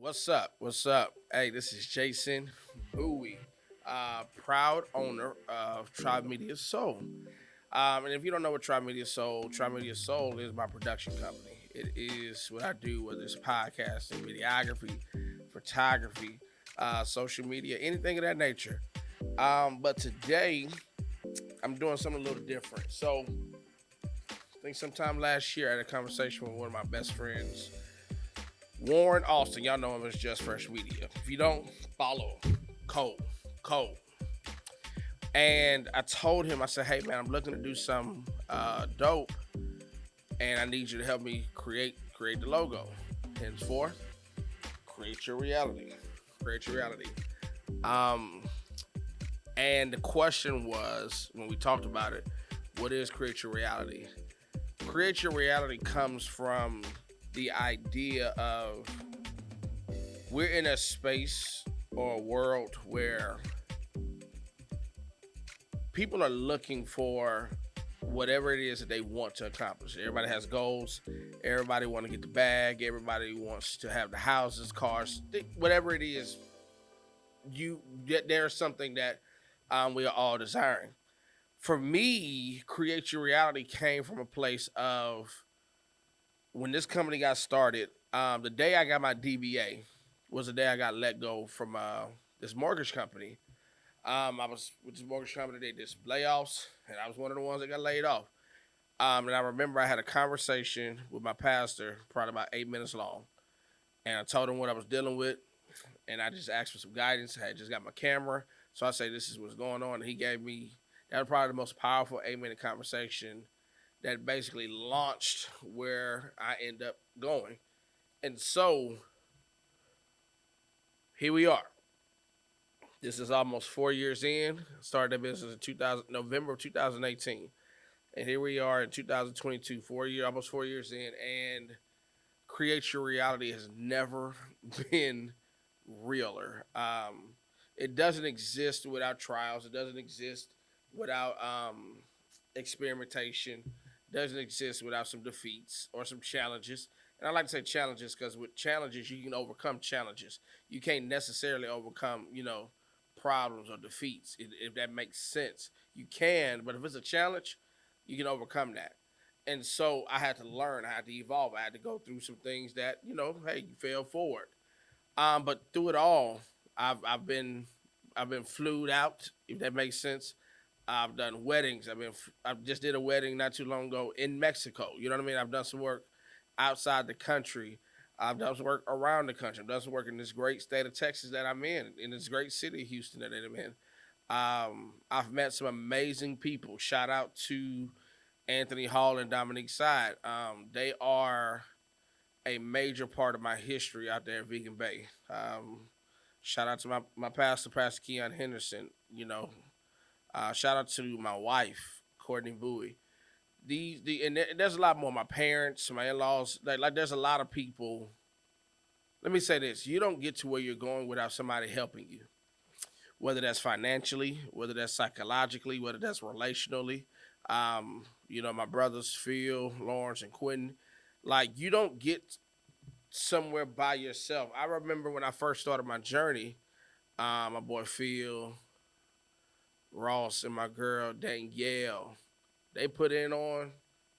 What's up? What's up? Hey, this is Jason Bowie, proud owner of Tribe Media Soul. And if you don't know what Tribe Media Soul is my production company. It is what I do, whether it's podcasting, videography, photography, social media, anything of that nature. But today, I'm doing something a little different. So, I think sometime last year, I had a conversation with one of my best friends, Warren Austin. Y'all know him as Just Fresh Media. If you don't follow him, Cole. And I told him, I said, hey man, I'm looking to do something dope, and I need you to help me create the logo. Henceforth, create your reality. Create your reality. Um, and the question was, when we talked about it, what is create your reality? Create your reality comes from the idea of we're in a space or a world where people are looking for whatever it is that they want to accomplish. Everybody has goals. Everybody want to get the bag. Everybody wants to have the houses, cars, whatever it is. There's something that we are all desiring. For me, create your reality came from a place of when this company got started. The day I got my DBA was the day I got let go from this mortgage company. I was with this mortgage company. They did some layoffs, and I was one of the ones that got laid off. And I remember I had a conversation with my pastor, probably about 8 minutes long, and I told him what I was dealing with, and I just asked for some guidance. I had just got my camera, so I say this is what's going on. And he gave me that was probably the most powerful 8 minute conversation that basically launched where I end up going. And so here we are. This is almost 4 years in. Started that business in November of 2018. And here we are in 2022, almost 4 years in, and create your reality has never been realer. It doesn't exist without trials. It doesn't exist without experimentation. It doesn't exist without some defeats or some challenges. And I like to say challenges because with challenges, you can overcome challenges. You can't necessarily overcome, problems or defeats, if that makes sense. You can, but if it's a challenge, you can overcome that. And so I had to learn, I had to evolve, I had to go through some things that, hey, you fail forward. But through it all, I've been flued out, if that makes sense. I've done weddings. I just did a wedding not too long ago in Mexico. You know what I mean? I've done some work outside the country. I've done some work around the country. I've done some work in this great state of Texas that I'm in this great city, Houston, that I'm in. I've met some amazing people. Shout out to Anthony Hall and Dominique Side. They are a major part of my history out there in Vegan Bay. Shout out to my pastor, Pastor Keon Henderson. Shout out to my wife, Courtney Bowie. There's a lot more. My parents, my in-laws, like there's a lot of people. Let me say this: you don't get to where you're going without somebody helping you. Whether that's financially, whether that's psychologically, whether that's relationally. My brothers Phil, Lawrence, and Quentin. Like you don't get somewhere by yourself. I remember when I first started my journey. My boy Phil, Ross, and my girl Danielle. They put in on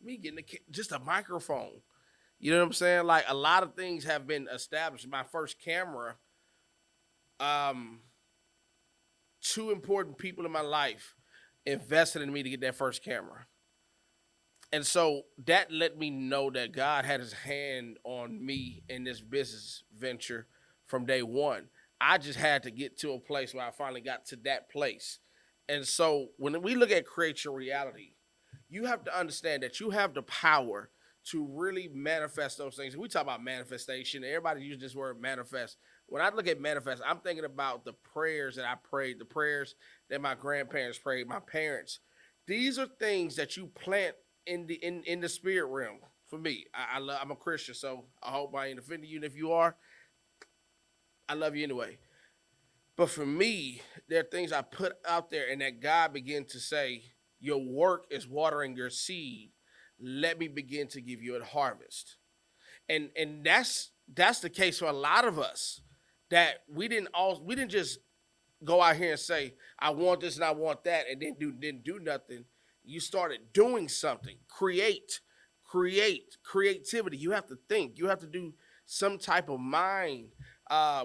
me getting just a microphone. You know what I'm saying? Like a lot of things have been established. My first camera, two important people in my life invested in me to get that first camera. And so that let me know that God had his hand on me in this business venture from day one. I just had to get to a place where I finally got to that place. And so when we look at create your reality, you have to understand that you have the power to really manifest those things. We talk about manifestation. Everybody uses this word manifest. When I look at manifest, I'm thinking about the prayers that I prayed, the prayers that my grandparents prayed, my parents. These are things that you plant in the spirit realm. For me, I'm a Christian, so I hope I ain't offending you. And if you are, I love you anyway. But for me, there are things I put out there and that God began to say, your work is watering your seed. Let me begin to give you a harvest. And that's the case for a lot of us, that we didn't just go out here and say, I want this and I want that, and then didn't do nothing. You started doing something. Creativity. You have to think. You have to do some type of mind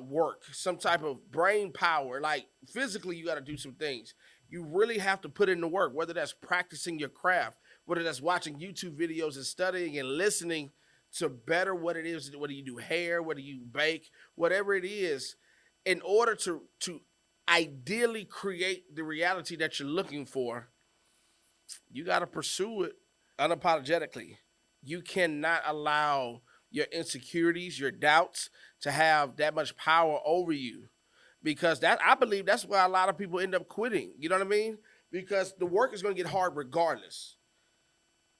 work, some type of brain power. Like physically, you got to do some things. You really have to put in the work, whether that's practicing your craft, whether that's watching YouTube videos and studying and listening to better what it is, whether you do hair, whether you bake, whatever it is, in order to ideally create the reality that you're looking for, you got to pursue it unapologetically. You cannot allow your insecurities, your doubts to have that much power over you, because that, I believe, that's why a lot of people end up quitting. You know what I mean? Because the work is going to get hard regardless.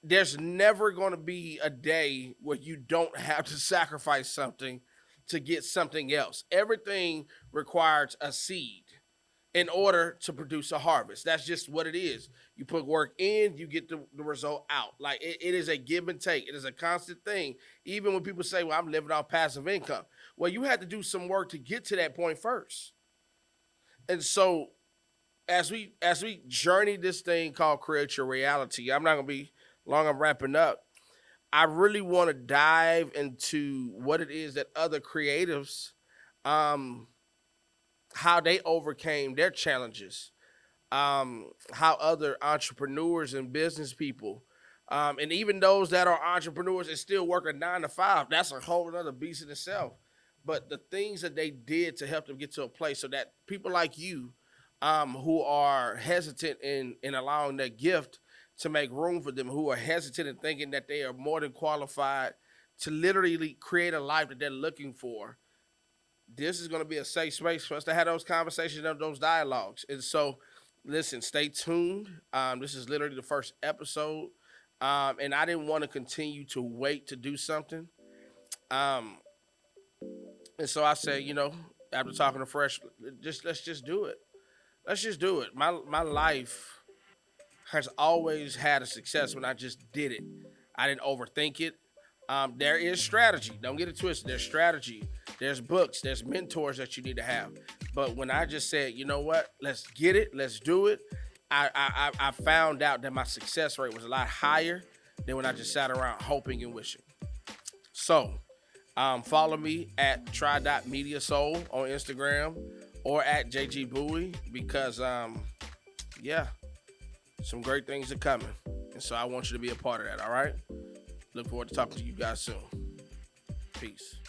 There's never going to be a day where you don't have to sacrifice something to get something else. Everything requires a seed in order to produce a harvest. That's just what it is. You put work in, you get the result out. Like it is a give and take. It is a constant thing. Even when people say, well, I'm living off passive income. Well, you had to do some work to get to that point first. And so as we journey this thing called create your reality, I'm not gonna be long, I'm wrapping up. I really want to dive into what it is that other creatives, um, how they overcame their challenges, how other entrepreneurs and business people, and even those that are entrepreneurs and still work a 9 to 5, that's a whole other beast in itself. But the things that they did to help them get to a place so that people like you, who are hesitant in allowing their gift to make room for them, who are hesitant in thinking that they are more than qualified to literally create a life that they're looking for, this is going to be a safe space for us to have those conversations and those dialogues. And so, listen, stay tuned. This is literally the first episode, and I didn't want to continue to wait to do something. Um, and so I said, after talking to Fresh, let's just do it. Let's just do it. My life has always had a success when I just did it. I didn't overthink it. There is strategy. Don't get it twisted. There's strategy. There's books. There's mentors that you need to have. But when I just said, you know what, let's get it, let's do it, I found out that my success rate was a lot higher than when I just sat around hoping and wishing. So follow me at try.mediasoul on Instagram or at JG Bowie, because yeah, some great things are coming. And so I want you to be a part of that, all right? Look forward to talking to you guys soon. Peace.